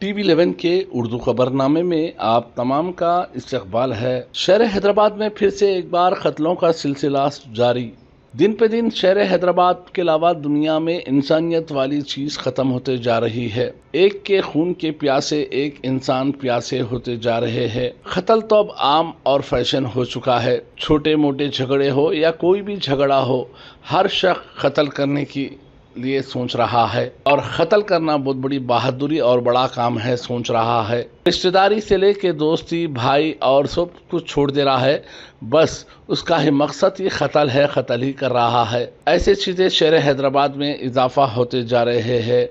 TV11 के उर्दू खबरनामे में आप तमाम का इस्तकबाल है। शहर हैदराबाद में फिर से एक बार कत्लों का सिलसिला जारी। दिन पे दिन शहर हैदराबाद के अलावा दुनिया में इंसानियत वाली चीज खत्म होते जा रही है। एक के खून के प्यासे एक इंसान प्यासे होते जा रहे हैं। कत्ल तो अब आम और फैशन हो चुका है। छोटे मोटे झगड़े हो या कोई भी झगड़ा हो, हर शख्स कत्ल करने की लिए सोच रहा है और कत्ल करना बहुत बड़ी बहादुरी और बड़ा काम है सोच रहा है। रिश्तेदारी से लेके दोस्ती, भाई और सब कुछ छोड़ दे रहा है। बस उसका ही मकसद ये कत्ल है, कत्ल ही कर रहा है। ऐसे चीज़ें शहर हैदराबाद में इजाफा होते जा रहे हैं।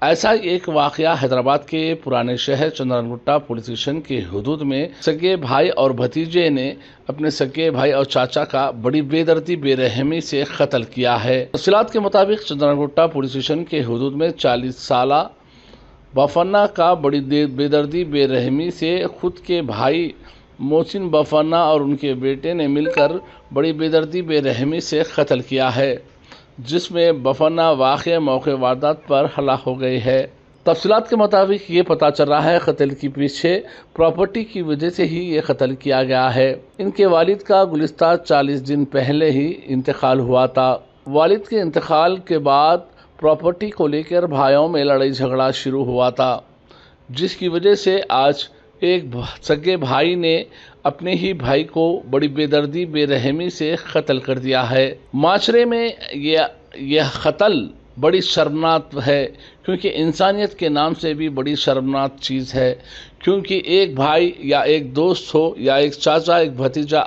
ऐसा एक वाकया हैदराबाद के पुराने शहर चंद्रनगुट्टा पुलिस स्टेशन के हुदूद में सगे भाई और भतीजे ने अपने सगे भाई और चाचा का बड़ी बेदर्दी बेरहमी से कत्ल किया है। तफसीलात के मुताबिक चंद्रनगुट्टा पुलिस स्टेशन के हुदूद में 40 साला बफन्ना का बड़ी बेदर्दी बेरहमी से खुद के भाई मोहसिन बफन्ना और उनके बेटे ने मिलकर बड़ी बेदर्दी बेरहमी से कत्ल किया है, जिसमें बफन्ना वाक़ई मौके वारदात पर हलाक हो गए हैं। तफसीलात के मुताबिक ये पता चल रहा है कत्ल के पीछे प्रॉपर्टी की वजह से ही ये कत्ल किया गया है। इनके वालिद का गुज़िश्ता 40 दिन पहले ही इंतकाल हुआ था। वालिद के इंतकाल के बाद प्रॉपर्टी को लेकर भाइयों में लड़ाई झगड़ा शुरू हुआ था, जिसकी वजह से आज एक सगे भाई ने अपने ही भाई को बड़ी बेदर्दी बेरहमी से कत्ल कर दिया है। माशरे में यह कत्ल बड़ी शर्मनाक है, क्योंकि इंसानियत के नाम से भी बड़ी शर्मनाक चीज़ है। क्योंकि एक भाई या एक दोस्त हो या एक चाचा एक भतीजा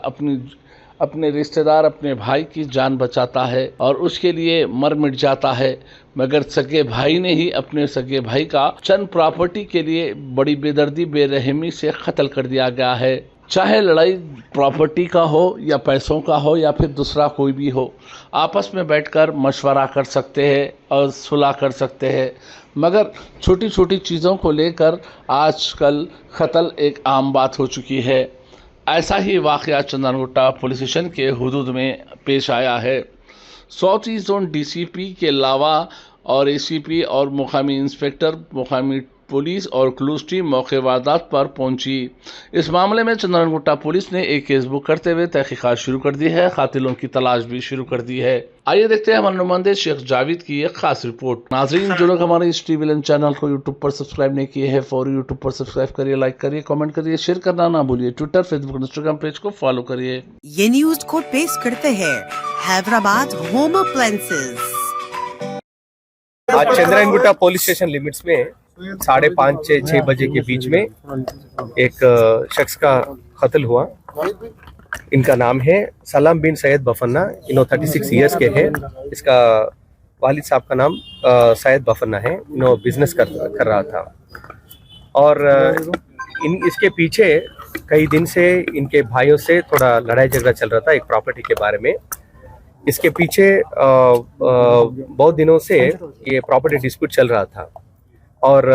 अपने रिश्तेदार अपने भाई की जान बचाता है और उसके लिए मर मिट जाता है, मगर सगे भाई ने ही अपने सगे भाई का चंद प्रॉपर्टी के लिए बड़ी बेदर्दी बेरहमी से कत्ल कर दिया गया है। चाहे लड़ाई प्रॉपर्टी का हो या पैसों का हो या फिर दूसरा कोई भी हो, आपस में बैठकर मशवरा कर सकते हैं और सुलह कर सकते हैं, मगर छोटी छोटी चीज़ों को लेकर आजकल कत्ल एक आम बात हो चुकी है। ऐसा ही वाक़या चंद्रनगुट्टा पुलिस स्टेशन के हुदूद में पेश आया है। साउथ ईस्ट जोन DCP के अलावा और ACP और मुकामी इंस्पेक्टर, मुकामी पुलिस और क्लूज टीम मौके वारदात पर पहुंची। इस मामले में चंद्रनगुट्टा पुलिस ने एक केस बुक करते हुए तहकीकात शुरू कर दी है। कातिलों की तलाश भी शुरू कर दी है। आइए देखते हैं हमारे नुमाइंदे शेख जावेद की एक खास रिपोर्ट। नाजरीन, जो लोग हमारे इस TV11 चैनल को यूट्यूब पर सब्सक्राइब नहीं किए हैं, फौरी यूट्यूब पर सब्सक्राइब करिए, लाइक करिए, कमेंट करिए, शेयर करना ना भूलिए। ट्विटर, फेसबुक, इंस्टाग्राम पेज को फॉलो करिए। ये न्यूज को पेश करते हैं हैदराबाद होम अप्लायंसेज। आज चंद्रनगुट्टा पुलिस स्टेशन लिमिट्स में 5:30 से 6 बजे के बीच में एक शख्स का कत्ल हुआ। इनका नाम है सलाम बिन सैयद बफन्ना। इन्हों 36 ईयर्स के हैं। इसका वालिद साहब का नाम सैयद बफन्ना है। इन्हों बिजनेस कर रहा था और इसके पीछे कई दिन से इनके भाइयों से थोड़ा लड़ाई झगड़ा चल रहा था एक प्रॉपर्टी के बारे में। इसके पीछे बहुत दिनों से ये प्रॉपर्टी डिस्प्यूट चल रहा था और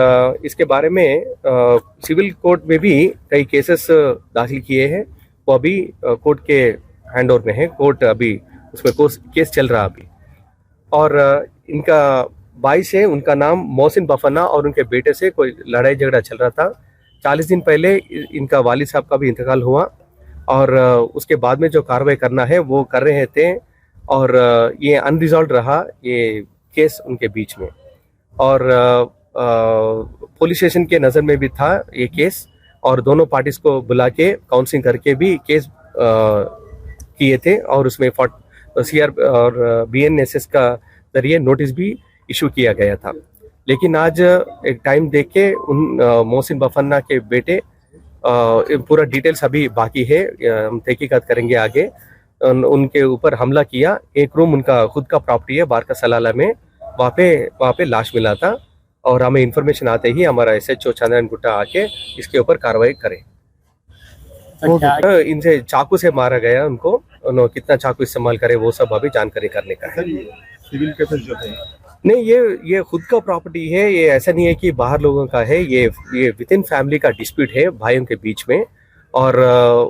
इसके बारे में सिविल कोर्ट में भी कई केसेस दाखिल किए हैं। वो अभी कोर्ट के हैंडओवर में है। कोर्ट अभी उसमें केस चल रहा अभी। और इनका भाई से, उनका नाम मोहसिन बफन्ना और उनके बेटे से कोई लड़ाई झगड़ा चल रहा था। 40 दिन पहले इनका वालिद साहब का भी इंतकाल हुआ और उसके बाद में जो कार्रवाई करना है वो कर रहे थे और ये अनरिजॉल्व रहा ये केस उनके बीच में। और पुलिस स्टेशन के नज़र में भी था ये केस और दोनों पार्टीज को बुला के काउंसलिंग करके भी केस किए थे और उसमें CR और BNSS का जरिए नोटिस भी इशू किया गया था। लेकिन आज एक टाइम देख के उन मोहसिन बफन्ना के बेटे, पूरा डिटेल्स अभी बाकी है, हम तहकीकात करेंगे आगे, उनके ऊपर हमला किया। एक रूम उनका खुद का प्रॉपर्टी है बारका सलाला में, वहाँ पे लाश मिला था और हमें इन्फॉर्मेशन आते ही हमारा SHO चंद्रनगुट्टा आके इसके ऊपर कार्रवाई करे। इनसे चाकू से मारा गया उनको। उन्होंने कितना चाकू इस्तेमाल करे वो सब अभी जानकारी करने का है। सिविल केसेस जो है नहीं, ये खुद का प्रॉपर्टी है। ये ऐसा नहीं है कि बाहर लोगों का है। ये विद इन फैमिली का डिस्प्यूट है भाइयों के बीच में। और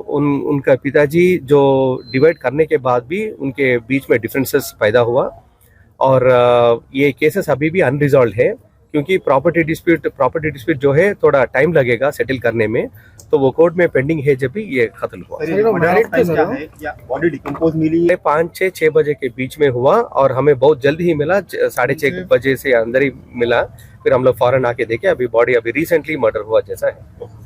उनका पिताजी जो डिवाइड करने के बाद भी उनके बीच में डिफरेंसेस पैदा हुआ और ये केसेस अभी भी अनरिजॉल्व है। क्योंकि प्रॉपर्टी डिस्प्यूट जो है थोड़ा टाइम लगेगा सेटल करने में, तो वो कोर्ट में पेंडिंग है जब भी ये कत्ल हुआ। बॉडी डिकम्पोज मिली 5-6 बजे के बीच में हुआ और हमें बहुत जल्दी ही मिला, 6:30 बजे से अंदर ही मिला। फिर हम लोग फौरन आके देखे, अभी बॉडी अभी रिसेंटली मर्डर हुआ जैसा है।